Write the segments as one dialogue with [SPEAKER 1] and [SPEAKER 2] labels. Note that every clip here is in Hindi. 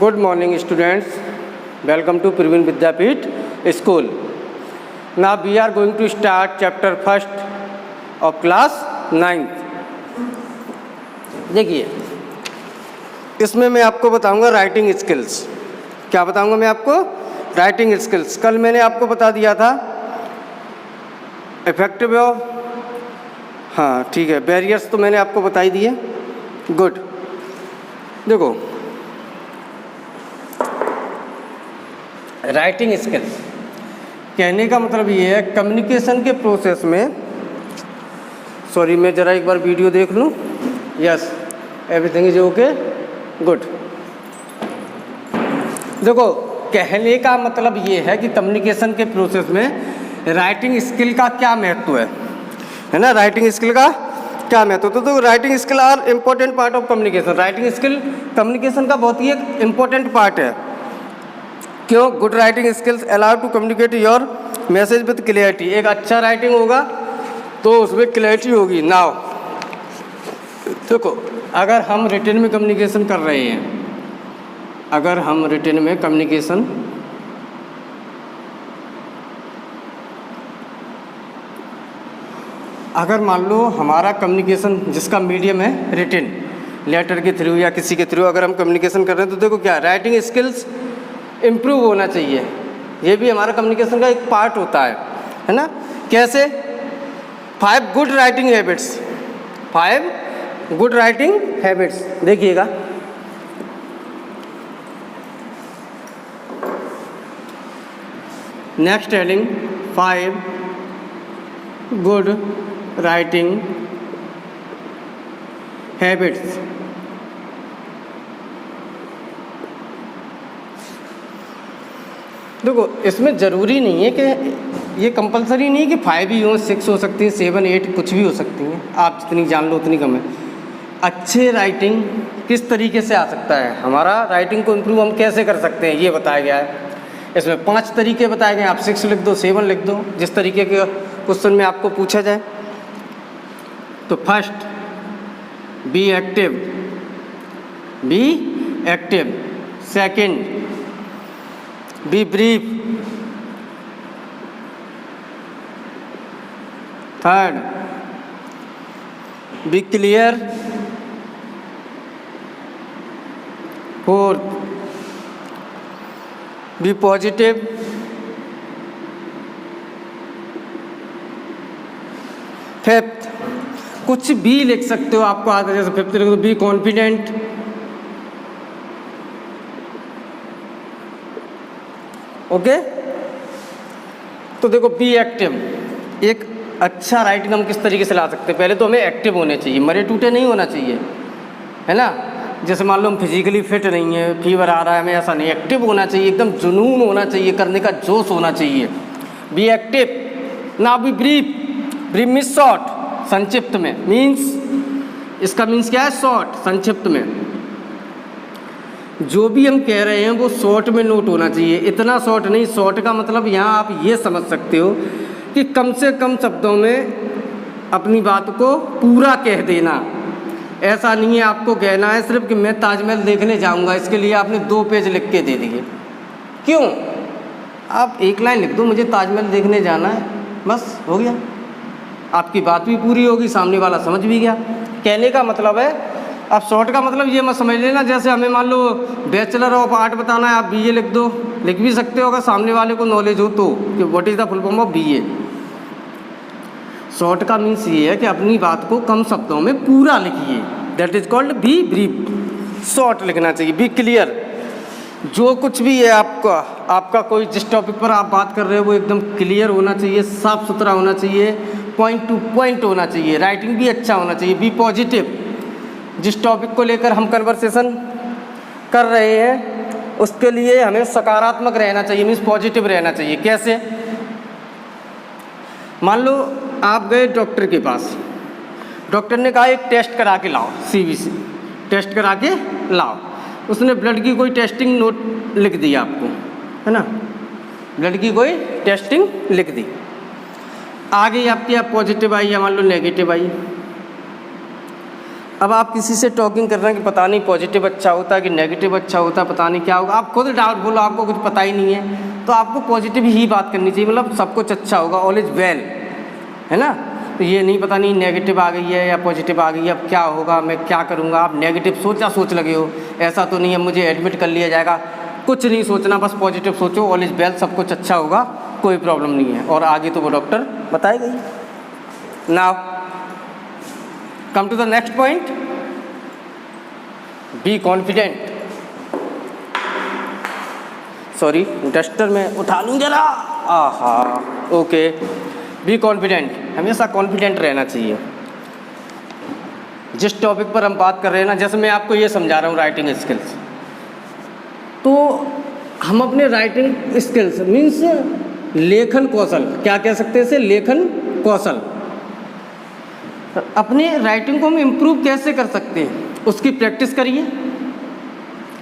[SPEAKER 1] Good morning students, welcome to Praveen Vidyapeeth School. Now we are going to start chapter first of class 9th. देखिए, इसमें मैं आपको बताऊंगा राइटिंग स्किल्स. क्या बताऊंगा मैं आपको? Writing skills. कल मैंने आपको बता दिया था इफेक्टिव ऑफ, हाँ ठीक है, बैरियर्स तो मैंने आपको बता ही दिए. गुड. देखो, राइटिंग स्किल्स कहने का मतलब ये है कम्युनिकेशन के प्रोसेस में. सॉरी, मैं ज़रा एक बार वीडियो देख लूँ. Yes, everything is okay. Good. देखो, कहने का मतलब ये है कि कम्युनिकेशन के प्रोसेस में राइटिंग स्किल का क्या महत्व है ना. राइटिंग स्किल का क्या महत्व. तो writing skill are important part of communication. Writing skill communication का बहुत ही एक इम्पोर्टेंट पार्ट है. क्यों? Good writing skills allow to communicate your message with clarity. एक अच्छा राइटिंग होगा तो उसमें क्लियरिटी होगी. नाउ देखो, अगर हम रिटन में कम्युनिकेशन कर रहे हैं, अगर हम रिटन में कम्युनिकेशन अगर मान लो हमारा कम्युनिकेशन जिसका मीडियम है रिटन, लेटर के थ्रू या किसी के थ्रू अगर हम कम्युनिकेशन कर रहे हैं, तो देखो क्या राइटिंग स्किल्स इम्प्रूव होना चाहिए. ये भी हमारा कम्युनिकेशन का एक पार्ट होता है ना. कैसे? 5 good writing habits. 5 good writing habits. देखिएगा, next heading 5 good writing habits. देखो, इसमें ज़रूरी नहीं है कि ये कंपलसरी नहीं है कि 5 ही हो, 6 हो सकती है, 7, 8 कुछ भी हो सकती हैं. आप जितनी जान लो उतनी कम है. अच्छे राइटिंग किस तरीके से आ सकता है, हमारा राइटिंग को इम्प्रूव हम कैसे कर सकते हैं, ये बताया गया है. इसमें 5 तरीके बताए गए हैं. आप 6 लिख दो, 7 लिख दो, जिस तरीके के क्वेश्चन में आपको पूछा जाए. तो first, be active. Be active. Second, be brief. Third, be clear. Fourth, be positive. Fifth, कुछ भी लिख सकते हो आपको आता है, जैसे फिफ्थ लिख दो बी कॉन्फिडेंट. ओके. तो देखो, बी एक्टिव. एक अच्छा राइटिंग हम किस तरीके से ला सकते हैं. पहले तो हमें एक्टिव होने चाहिए, मरे टूटे नहीं होना चाहिए, है ना. जैसे मान लो हम फिजिकली फिट नहीं है, फीवर आ रहा है, हमें ऐसा नहीं. एक्टिव होना चाहिए, एकदम जुनून होना चाहिए, करने का जोश होना चाहिए. Be active. ना be brief. Brief means short, संक्षिप्त में. मीन्स, इसका मीन्स क्या है? शॉर्ट, संक्षिप्त में. जो भी हम कह रहे हैं वो शॉर्ट में नोट होना चाहिए. इतना शॉर्ट नहीं. शॉर्ट का मतलब यहाँ आप ये समझ सकते हो कि कम से कम शब्दों में अपनी बात को पूरा कह देना. ऐसा नहीं है आपको कहना है सिर्फ कि मैं ताजमहल देखने जाऊंगा, इसके लिए आपने 2 पेज लिख के दे दिए. क्यों? आप एक लाइन लिख दो, मुझे ताजमहल देखने जाना है, बस हो गया. आपकी बात भी पूरी होगी, सामने वाला समझ भी गया. कहने का मतलब है. अब शॉर्ट का मतलब ये मत समझ लेना जैसे हमें मान लो बैचलर ऑफ आर्ट बताना है, आप बीए लिख दो. लिख भी सकते हो अगर सामने वाले को नॉलेज हो तो, कि what is the full form of BA. Short का मीन्स ये है कि अपनी बात को कम शब्दों में पूरा लिखिए. That is called be brief. Short लिखना चाहिए. Be clear. जो कुछ भी है आपका कोई जिस टॉपिक पर आप बात कर रहे हो वो एकदम क्लियर होना चाहिए, साफ सुथरा होना चाहिए, पॉइंट टू पॉइंट होना चाहिए. राइटिंग भी अच्छा होना चाहिए. B positive. जिस टॉपिक को लेकर हम कन्वर्सेशन कर रहे हैं उसके लिए हमें सकारात्मक रहना चाहिए, मीन्स पॉजिटिव रहना चाहिए. कैसे? मान लो आप गए डॉक्टर के पास, डॉक्टर ने कहा एक टेस्ट करा के लाओ, CBC टेस्ट करा के लाओ. उसने ब्लड की कोई टेस्टिंग नोट लिख दी आपको, है ना. ब्लड की कोई टेस्टिंग लिख दी. आगे आपकी पॉजिटिव आई या मान लो नेगेटिव आई. अब आप किसी से टॉकिंग कर रहे हैं कि पता नहीं पॉजिटिव अच्छा होता है कि नेगेटिव अच्छा होता है, पता नहीं क्या होगा, आप खुद डाउट बोलो, आपको कुछ पता ही नहीं है, तो आपको पॉजिटिव ही बात करनी चाहिए, मतलब सब कुछ अच्छा होगा, ऑल इज़ वेल, है ना। तो ये नहीं पता नहीं नेगेटिव आ गई है या पॉजिटिव आ गई है, अब क्या होगा, मैं क्या करूँगा, आप नेगेटिव सोच लगे हो, ऐसा तो नहीं है मुझे एडमिट कर लिया जाएगा, कुछ नहीं सोचना, बस पॉजिटिव सोचो, ऑल इज़ वेल, सब कुछ अच्छा होगा, कोई प्रॉब्लम नहीं है, और आगे तो वो डॉक्टर बताएगा ही। Now come to the next point, be confident. Sorry, duster में उठा लूँ जरा, आहा, ओके। बी कॉन्फिडेंट, हमेशा कॉन्फिडेंट रहना चाहिए। जिस टॉपिक पर हम बात कर रहे हैं ना, जैसे मैं आपको ये समझा रहा हूँ राइटिंग स्किल्स, तो हम अपने राइटिंग स्किल्स मीन्स लेखन कौशल, क्या कह सकते हैं इसे, लेखन कौशल, अपने राइटिंग को हम इम्प्रूव कैसे कर सकते हैं, उसकी प्रैक्टिस करिए,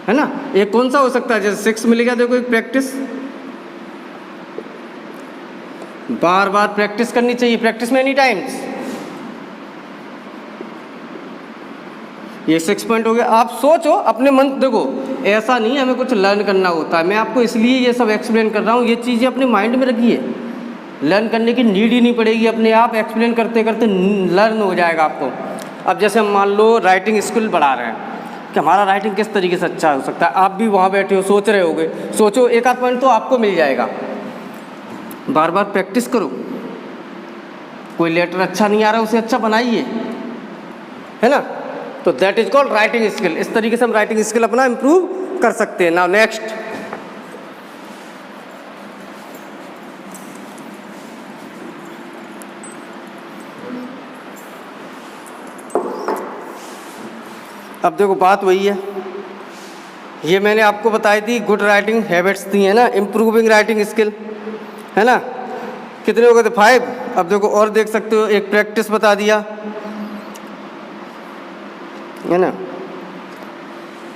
[SPEAKER 1] है ना। एक कौन सा हो सकता है, जैसे 6 मिलेगा, देखो एक प्रैक्टिस, बार बार प्रैक्टिस करनी चाहिए, प्रैक्टिस मेनी टाइम्स, ये 6 पॉइंट हो गया। आप सोचो अपने मन, देखो ऐसा नहीं हमें कुछ लर्न करना होता है, मैं आपको इसलिए ये सब एक्सप्लेन कर रहा हूँ, ये चीज़ें अपने माइंड में रखिए, लर्न करने की नीड ही नहीं पड़ेगी, अपने आप एक्सप्लेन करते करते लर्न हो जाएगा आपको। अब जैसे हम मान लो राइटिंग स्किल बढ़ा रहे हैं कि हमारा राइटिंग किस तरीके से अच्छा हो सकता है, आप भी वहाँ बैठे हो सोच रहे होगे, सोचो एक आध पॉइंट तो आपको मिल जाएगा, बार बार प्रैक्टिस करो, कोई लेटर अच्छा नहीं आ रहा उसे अच्छा बनाइए, है ना। तो that is called writing skill, इस तरीके से हम राइटिंग स्किल अपना इम्प्रूव कर सकते हैं। नाउ नेक्स्ट, अब देखो बात वही है, ये मैंने आपको बताई थी, गुड राइटिंग हैबिट्स दी है ना, इम्प्रूविंग राइटिंग स्किल, है ना। कितने हो गए थे, 5। अब देखो और देख सकते हो, एक प्रैक्टिस बता दिया, है ना।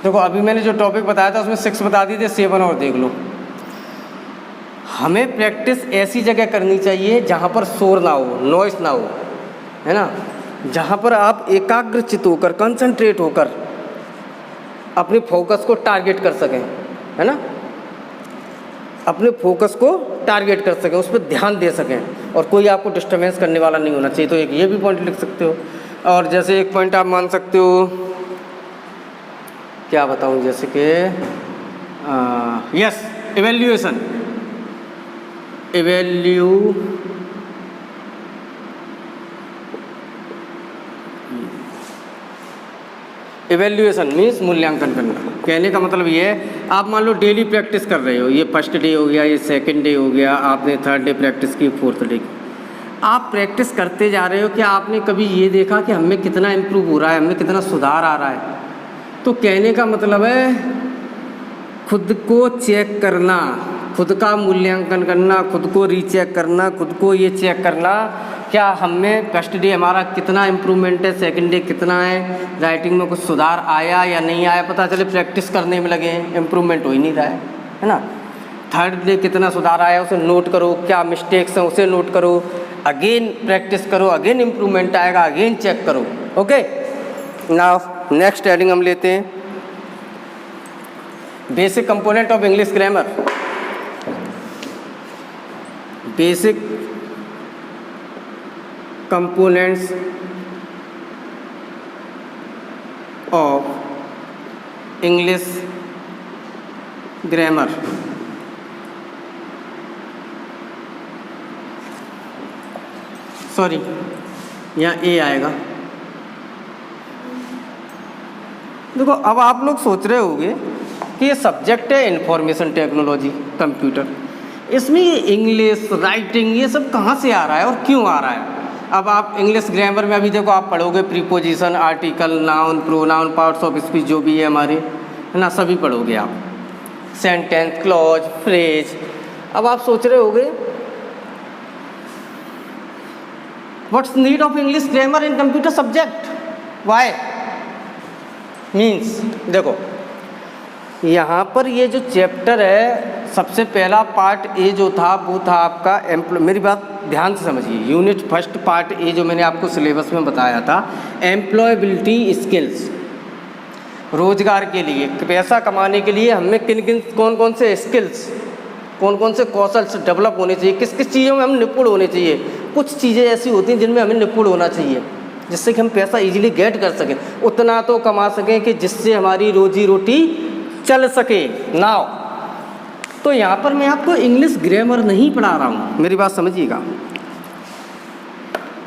[SPEAKER 1] देखो अभी मैंने जो टॉपिक बताया था उसमें 6 बता दिए थे, 7 और देख लो। हमें प्रैक्टिस ऐसी जगह करनी चाहिए जहाँ पर शोर ना हो, नॉइस ना हो, है ना, जहाँ पर आप एकाग्रचित होकर, कंसंट्रेट होकर अपने फोकस को टारगेट कर सकें, है ना, अपने फोकस को टारगेट कर सकें, उस पर ध्यान दे सकें, और कोई आपको डिस्टर्बेंस करने वाला नहीं होना चाहिए। तो एक ये भी पॉइंट लिख सकते हो, और जैसे एक पॉइंट आप मान सकते हो, क्या बताऊं, जैसे कि यस, इवैल्यूएशन, इवैल्यूएशन मीन्स मूल्यांकन करना। कहने का मतलब ये है, आप मान लो डेली प्रैक्टिस कर रहे हो, ये फर्स्ट डे हो गया, ये सेकंड डे हो गया, आपने थर्ड डे प्रैक्टिस की, फोर्थ डे की, आप प्रैक्टिस करते जा रहे हो, क्या आपने कभी ये देखा कि हमें कितना इम्प्रूव हो रहा है, हमें कितना सुधार आ रहा है। तो कहने का मतलब है खुद को चेक करना, खुद का मूल्यांकन करना, खुद को रीचेक करना, खुद को ये चेक करना, क्या हमें फर्स्ट डे हमारा कितना इम्प्रूवमेंट है, सेकंड डे कितना है, राइटिंग में कुछ सुधार आया या नहीं आया, पता चले प्रैक्टिस करने में लगे, इम्प्रूवमेंट हो ही नहीं रहा है ना। थर्ड डे कितना सुधार आया उसे नोट करो, क्या मिस्टेक्स हैं उसे नोट करो, अगेन प्रैक्टिस करो, अगेन इम्प्रूवमेंट आएगा, अगेन चेक करो। ओके, नाउ नेक्स्ट हेडिंग हम लेते हैं, basic component of English grammar. Basic components of English grammar. Sorry, यहाँ ए आएगा। देखो अब आप लोग सोच रहे होंगे कि ये सब्जेक्ट है इंफॉर्मेशन टेक्नोलॉजी, कंप्यूटर, इसमें ये इंग्लिश राइटिंग ये सब कहाँ से आ रहा है और क्यों आ रहा है। अब आप इंग्लिश ग्रामर में अभी देखो आप पढ़ोगे preposition, article, noun, pronoun, parts of speech जो भी है हमारे, है ना, सभी पढ़ोगे आप, सेंटेंस, क्लॉज, फ्रेज। अब आप सोच रहे होगे what's need of English grammar in computer subject, why means. देखो यहाँ पर ये जो चैप्टर है, सबसे पहला पार्ट ए जो था वो था आपका मेरी बात ध्यान से समझिए। यूनिट फर्स्ट पार्ट ए जो मैंने आपको सिलेबस में बताया था, एम्प्लॉयबिलिटी स्किल्स, रोजगार के लिए, पैसा कमाने के लिए हमें किन किन कौन कौन से स्किल्स, कौन कौन से कौशल डेवलप होने चाहिए, किस किस चीज़ों में हम निपुण होने चाहिए। कुछ चीज़ें ऐसी होती हैं जिनमें हमें निपुण होना चाहिए, जिससे कि हम पैसा इजीली गेट कर सकें, उतना तो कमा सकें कि जिससे हमारी रोजी रोटी चल सके। नाउ तो यहाँ पर मैं आपको इंग्लिश ग्रामर नहीं पढ़ा रहा हूँ, मेरी बात समझिएगा।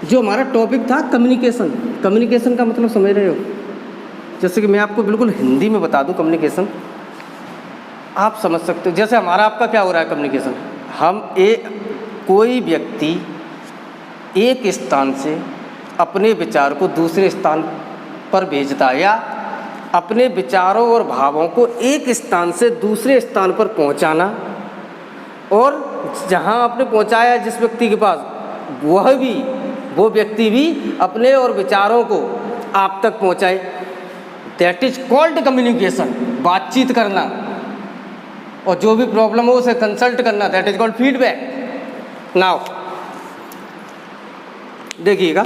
[SPEAKER 1] जो हमारा टॉपिक था कम्युनिकेशन, कम्युनिकेशन का मतलब समझ रहे हो, जैसे कि मैं आपको बिल्कुल हिंदी में बता दूं कम्युनिकेशन, आप समझ सकते हो। जैसे हमारा आपका क्या हो रहा है कम्युनिकेशन, हम कोई व्यक्ति एक स्थान से अपने विचार को दूसरे स्थान पर भेजता है, या अपने विचारों और भावों को एक स्थान से दूसरे स्थान पर पहुंचाना, और जहां आपने पहुंचाया जिस व्यक्ति के पास, वो व्यक्ति भी अपने और विचारों को आप तक पहुंचाए। दैट इज कॉल्ड कम्युनिकेशन, बातचीत करना, और जो भी प्रॉब्लम हो उसे कंसल्ट करना, that is called feedback. Now देखिएगा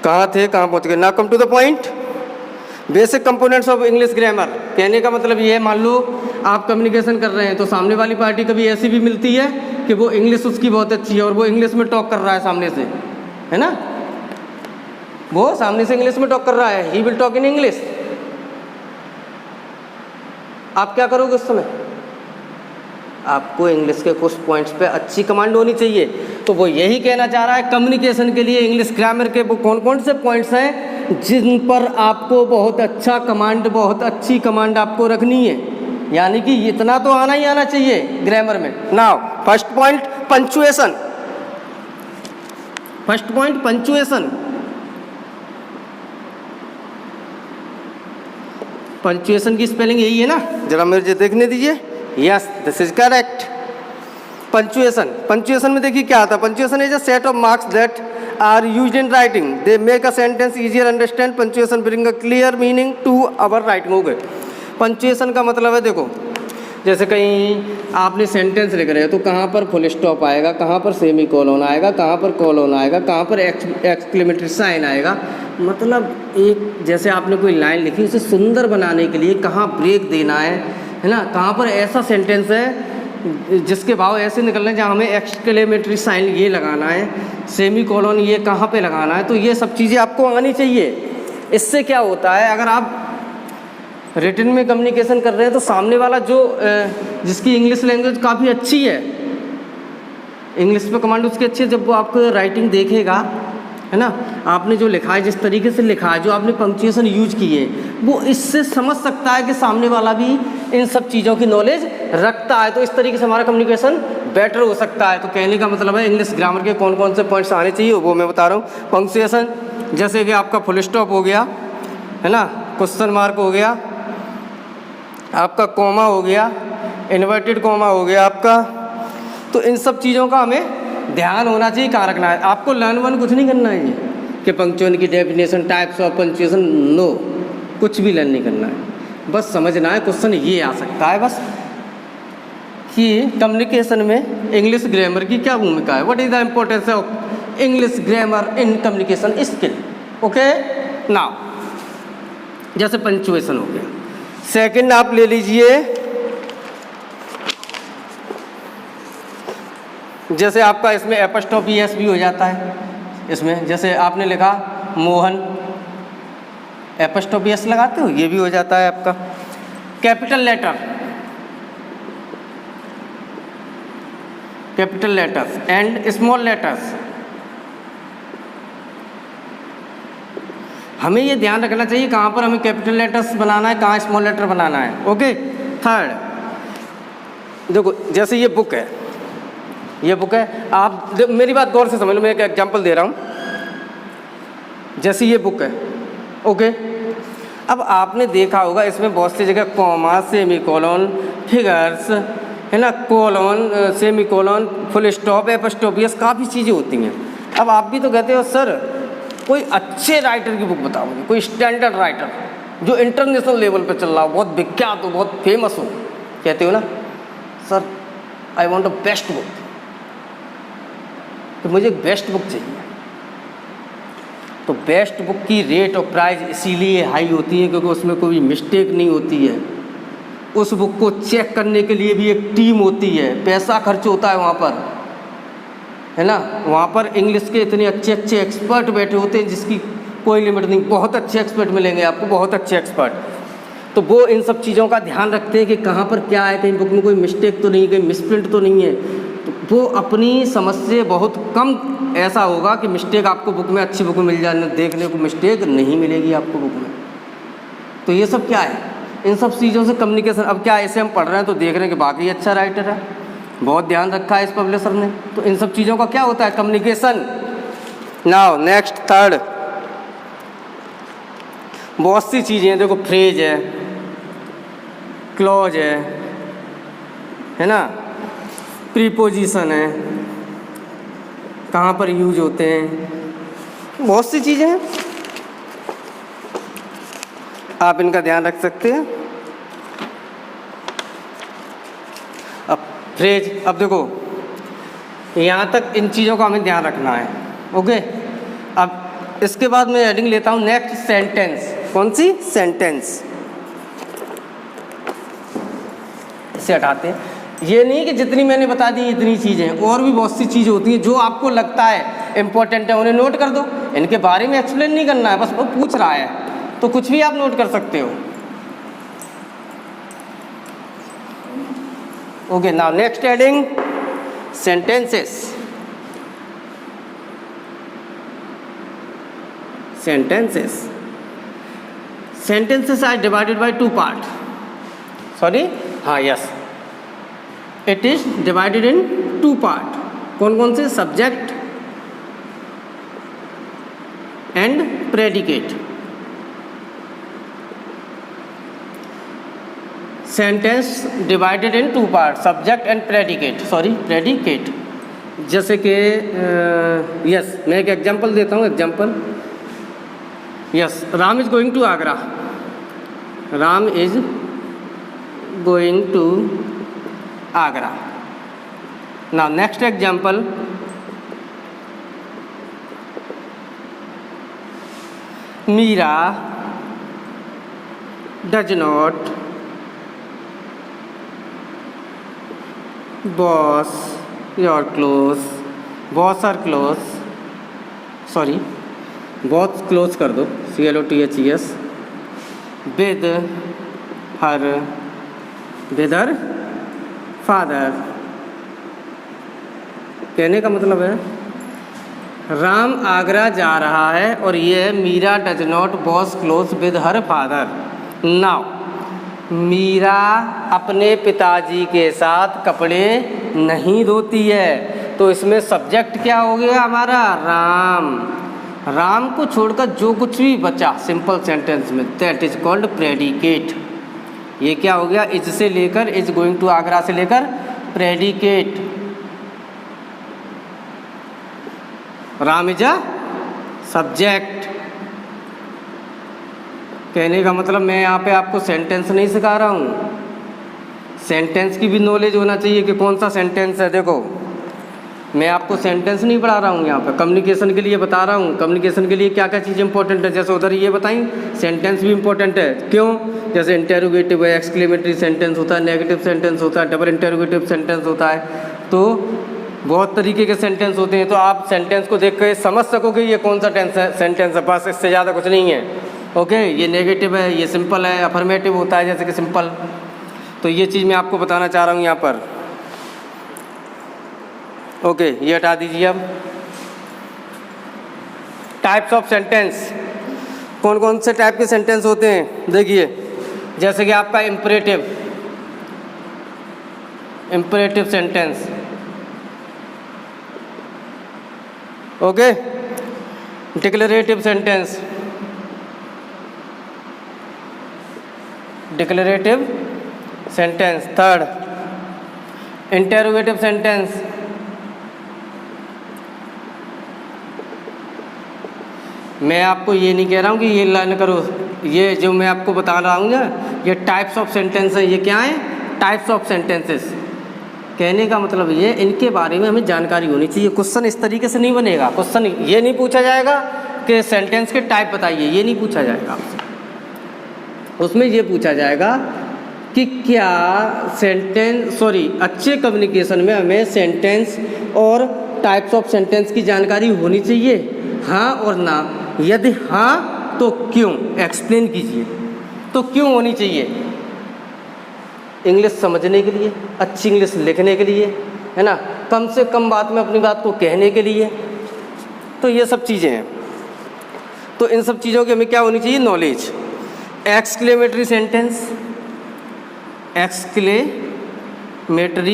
[SPEAKER 1] कहाँ थे, कहाँ पहुँच गए। Now come to the point, basic components of English grammar. कहने का मतलब ये है, मान लो आप कम्युनिकेशन कर रहे हैं तो सामने वाली पार्टी कभी ऐसी भी मिलती है कि वो इंग्लिश उसकी बहुत अच्छी है और वो इंग्लिश में टॉक कर रहा है सामने से, है ना, वो सामने से इंग्लिश में टॉक कर रहा है, he will talk in English. आप क्या करोगे उस समय, आपको इंग्लिश के कुछ पॉइंट्स पे अच्छी कमांड होनी चाहिए। तो वो यही कहना चाह रहा है, कम्युनिकेशन के लिए इंग्लिश ग्रामर के वो कौन कौन से पॉइंट्स हैं जिन पर आपको बहुत अच्छा कमांड, बहुत अच्छी कमांड आपको रखनी है, यानी कि इतना तो आना ही आना चाहिए ग्रामर में। Now first point punctuation, first point punctuation. Punctuation की स्पेलिंग यही है ना, जरा मुझे देखने दीजिए। Yes, this is correct. Punctuation, punctuation में देखिए क्या आता है। Punctuation is a set of marks that are used in writing, they make a sentence easier understand, punctuation bring a clear meaning to our writing. हो गए। पंक्चुएशन का मतलब है, देखो जैसे कहीं आपने सेंटेंस लिख रहे हो तो कहाँ पर फुल स्टॉप आएगा, कहाँ पर सेमी कोलोन आएगा, कहाँ पर कोलोन आएगा, कहाँ पर एक्सक्लेमेटरी साइन आएगा। मतलब एक जैसे आपने कोई लाइन लिखी, उसे सुंदर बनाने के लिए कहाँ ब्रेक देना है ना, कहाँ पर ऐसा सेंटेंस है जिसके भाव ऐसे निकलने हैं जहाँ हमें एक्सक्लेमेटरी साइन ये लगाना है, सेमी कोलोन ये कहाँ पे लगाना है। तो ये सब चीज़ें आपको आनी चाहिए। इससे क्या होता है, अगर आप रिटन में कम्युनिकेशन कर रहे हैं तो सामने वाला जो जिसकी इंग्लिश लैंग्वेज काफ़ी अच्छी है, इंग्लिश पे कमांड उसकी अच्छी है, जब वो आपको राइटिंग देखेगा, है ना, आपने जो लिखा है, जिस तरीके से लिखा है, जो आपने पंक्चुएशन यूज की है, वो इससे समझ सकता है कि सामने वाला भी इन सब चीज़ों की नॉलेज रखता है। तो इस तरीके से हमारा कम्युनिकेशन बेटर हो सकता है। तो कहने का मतलब है इंग्लिश ग्रामर के कौन कौन से पॉइंट्स आने चाहिए वो मैं बता रहा हूँ। पंक्चुएशन जैसे कि आपका फुल स्टॉप हो गया, है ना, क्वेश्चन मार्क हो गया, आपका कॉमा हो गया, इन्वर्टेड कॉमा हो गया आपका। तो इन सब चीज़ों का हमें ध्यान होना चाहिए, कहाँ रखना है। आपको लर्न वन कुछ नहीं करना है ये कि पंक्चुएशन की definition, types of punctuation, no, कुछ भी लर्न नहीं करना है। बस समझना है क्वेश्चन ये आ सकता है बस कि कम्युनिकेशन में इंग्लिश ग्रामर की क्या भूमिका है, what is the importance of English grammar in communication skill. Okay, now जैसे पंक्चुएशन हो गया। सेकंड आप ले लीजिए, जैसे आपका इसमें एपस्ट्रॉफी एस भी हो जाता है। इसमें जैसे आपने लिखा मोहन, एपस्ट्रॉफी एस लगाते हो, ये भी हो जाता है आपका। Capital letter, capital letters and small letters, हमें ये ध्यान रखना चाहिए कहाँ पर हमें कैपिटल लेटर्स बनाना है, कहाँ स्मॉल लेटर बनाना है। ओके। थर्ड, देखो जैसे ये बुक है, ये बुक है, आप मेरी बात गौर से समझ लो, मैं एक एग्जांपल दे रहा हूँ। जैसे ये बुक है, ओके, अब आपने देखा होगा इसमें बहुत सी जगह कॉमा, सेमी कोलोन, फिगर्स, है ना, colon, semicolon, full stop, apostrophes, काफ़ी चीज़ें होती हैं। अब आप भी तो कहते हो सर कोई अच्छे राइटर की बुक बताओ मुझे, कोई स्टैंडर्ड राइटर जो इंटरनेशनल लेवल पे चल रहा हो, बहुत विख्यात हो, बहुत फेमस हो, कहते हो ना sir I want a best book. तो मुझे एक बेस्ट बुक चाहिए। तो बेस्ट बुक की रेट और प्राइस इसीलिए हाई होती है क्योंकि उसमें कोई मिस्टेक नहीं होती है। उस बुक को चेक करने के लिए भी एक टीम होती है, पैसा खर्च होता है वहाँ पर, है ना। वहाँ पर इंग्लिश के इतने अच्छे अच्छे एक्सपर्ट बैठे होते हैं जिसकी कोई लिमिट नहीं। बहुत अच्छे एक्सपर्ट मिलेंगे आपको, बहुत अच्छे एक्सपर्ट। तो वो इन सब चीज़ों का ध्यान रखते हैं कि कहाँ पर क्या है, कहीं बुक में कोई मिस्टेक तो नहीं, कहीं मिसप्रिंट तो नहीं है। तो वो अपनी समझ से बहुत कम ऐसा होगा कि मिस्टेक आपको बुक में, अच्छी बुक में मिल जाने, देखने को मिस्टेक नहीं मिलेगी आपको बुक में। तो ये सब क्या है, इन सब चीज़ों से कम्युनिकेशन। अब क्या ऐसे हम पढ़ रहे हैं तो देख रहे हैं कि बाकी अच्छा राइटर है, बहुत ध्यान रखा है इस पब्लिशर ने, तो इन सब चीज़ों का क्या होता है, कम्युनिकेशन। नाउ नेक्स्ट थर्ड, बहुत सी चीज़ें हैं, देखो फ्रेज है, क्लॉज है ना, प्रीपोजिशन है, कहाँ पर यूज होते हैं, बहुत सी चीज़ें हैं, आप इनका ध्यान रख सकते हैं। अब फ्रेज, अब देखो यहाँ तक इन चीज़ों का हमें ध्यान रखना है, ओके। अब इसके बाद मैं हेडिंग लेता हूँ नेक्स्ट सेंटेंस। कौन सी, सेंटेंस। इसे हटाते हैं। ये नहीं कि जितनी मैंने बता दी इतनी चीज़ें, और भी बहुत सी चीज़ें होती हैं जो आपको लगता है इम्पोर्टेंट है, उन्हें नोट कर दो। इनके बारे में एक्सप्लेन नहीं करना है, बस वो पूछ रहा है तो कुछ भी आप नोट कर सकते हो। Okay, now next heading sentences. Sentences, sentences are divided by two parts. Sorry, हाँ, yes, it is divided in two part. कौन कौन से, subject and predicate. Sentence divided in two parts, subject and predicate. Sorry, predicate. जैसे कि yes, मैं एक एग्जाम्पल देता हूँ, example. Yes, Ram is going to Agra. Ram is going to Agra. Now next example. Meera does not wash your clothes. Wash her clothes. Sorry. बहुत क्लोज कर दो, CLOTHES, विद हर फादर। कहने का मतलब है राम आगरा जा रहा है और ये Meera does not wash cloth with her father. Now Meera अपने पिताजी के साथ कपड़े नहीं धोती है, तो इसमें सब्जेक्ट क्या हो गया हमारा, राम। राम को छोड़कर जो कुछ भी बचा सिंपल सेंटेंस में, दैट इज कॉल्ड प्रेडिकेट। ये क्या हो गया, इज से लेकर, इज गोइंग टू आगरा से लेकर predicate. Ram is a subject. कहने का मतलब मैं यहाँ पे आपको सेंटेंस नहीं सिखा रहा हूँ, सेंटेंस की भी नॉलेज होना चाहिए कि कौन सा सेंटेंस है। देखो मैं आपको सेंटेंस नहीं पढ़ा रहा हूँ यहाँ पे, कम्युनिकेशन के लिए बता रहा हूँ। कम्युनिकेशन के लिए क्या क्या चीज़ें इंपॉर्टेंट है, जैसे उधर ये बताई, सेंटेंस भी इंपॉर्टेंट है। क्यों, जैसे इंटेरोगेटिव है, एक्सक्लेमेटरी सेंटेंस होता है, नेगेटिव सेंटेंस होता है, डबल इंटेरोगेटिव सेंटेंस होता है, तो बहुत तरीके के सेंटेंस होते हैं। तो आप सेंटेंस को देख कर समझ सकोगे ये कौन सा सेंटेंस है, बस इससे ज़्यादा कुछ नहीं है। ओके, ये नेगेटिव है, ये सिंपल है, अफर्मेटिव होता है जैसे कि सिंपल। तो ये चीज़ मैं आपको बताना चाह रहा हूँ यहाँ पर। ओके, ये हटा दीजिए। अब टाइप्स ऑफ सेंटेंस, कौन कौन से टाइप के सेंटेंस होते हैं देखिए। जैसे कि आपका imperative sentence, okay, declarative sentence, third interrogative sentence, मैं आपको ये नहीं कह रहा हूँ कि ये लाइन करो, ये जो मैं आपको बता रहा हूँ ना, ये टाइप्स ऑफ सेंटेंस है। ये क्या है, टाइप्स ऑफ सेंटेंसेस। कहने का मतलब ये, इनके बारे में हमें जानकारी होनी चाहिए। क्वेश्चन इस तरीके से नहीं बनेगा। क्वेश्चन ये नहीं पूछा जाएगा कि सेंटेंस के टाइप बताइए, ये नहीं पूछा जाएगा आपसे। उसमें ये पूछा जाएगा कि क्या अच्छे कम्युनिकेशन में हमें सेंटेंस और टाइप्स ऑफ सेंटेंस की जानकारी होनी चाहिए, हाँ और ना। यदि हाँ तो क्यों, एक्सप्लेन कीजिए। तो क्यों होनी चाहिए? इंग्लिश समझने के लिए, अच्छी इंग्लिश लिखने के लिए, है ना, कम से कम बात में अपनी बात को कहने के लिए। तो ये सब चीज़ें हैं। तो इन सब चीज़ों की हमें क्या होनी चाहिए? Knowledge. Exclamatory sentence, exclamatory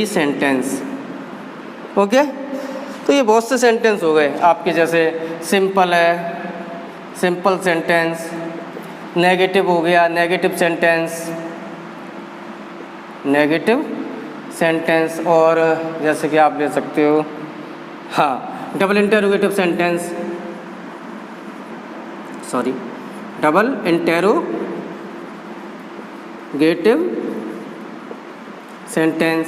[SPEAKER 1] sentence, okay. तो ये बहुत से सेंटेंस हो गए आपके, जैसे सिंपल है, सिंपल सेंटेंस। नेगेटिव हो गया, नेगेटिव सेंटेंस, नेगेटिव सेंटेंस। और जैसे कि आप ले सकते हो, हाँ, double interrogative sentence, double interrogative sentence.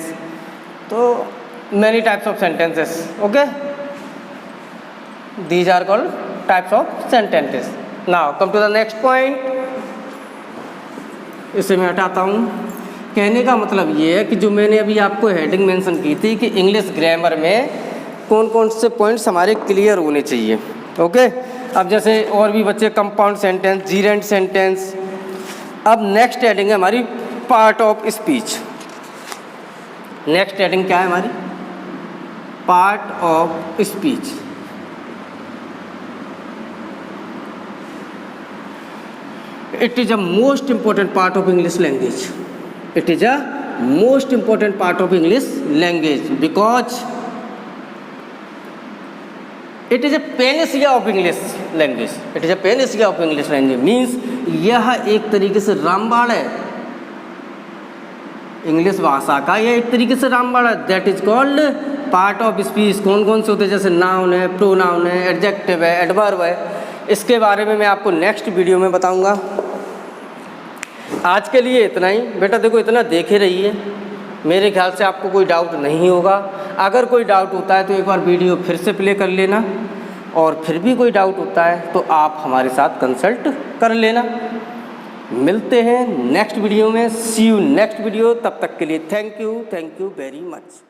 [SPEAKER 1] तो many types of sentences, okay, these are called types of sentences. Now come to the next point, इसे मैं हटाता हूँ। कहने का मतलब ये है कि जो मैंने अभी आपको हेडिंग मेंशन की थी कि इंग्लिश ग्रामर में कौन कौन से पॉइंट्स हमारे क्लियर होने चाहिए, ओके। अब जैसे और भी बच्चे कंपाउंड सेंटेंस, जीरेंट सेंटेंस। अब नेक्स्ट हेडिंग है हमारी part of speech. Next heading क्या है हमारी? Part of speech. It is a most important part of English language. It is a most important part of English language because it is a panacea of English language. It is a panacea of English language means यह एक तरीके से रामबाण है इंग्लिश भाषा का। यह एक तरीके से रामबाण है। That is called part of speech. कौन कौन से होते हैं? जैसे नाउन है, प्रोनाउन है, एडजेक्टिव है, एडवर्ब है। इसके बारे में मैं आपको नेक्स्ट वीडियो में बताऊंगा। आज के लिए इतना ही। बेटा देखो, इतना देखे रहिए, मेरे ख्याल से आपको कोई डाउट नहीं होगा। अगर कोई डाउट होता है तो एक बार वीडियो फिर से प्ले कर लेना, और फिर भी कोई डाउट होता है तो आप हमारे साथ कंसल्ट कर लेना। मिलते हैं नेक्स्ट वीडियो में। सी यू नेक्स्ट वीडियो। तब तक के लिए थैंक यू वेरी मच।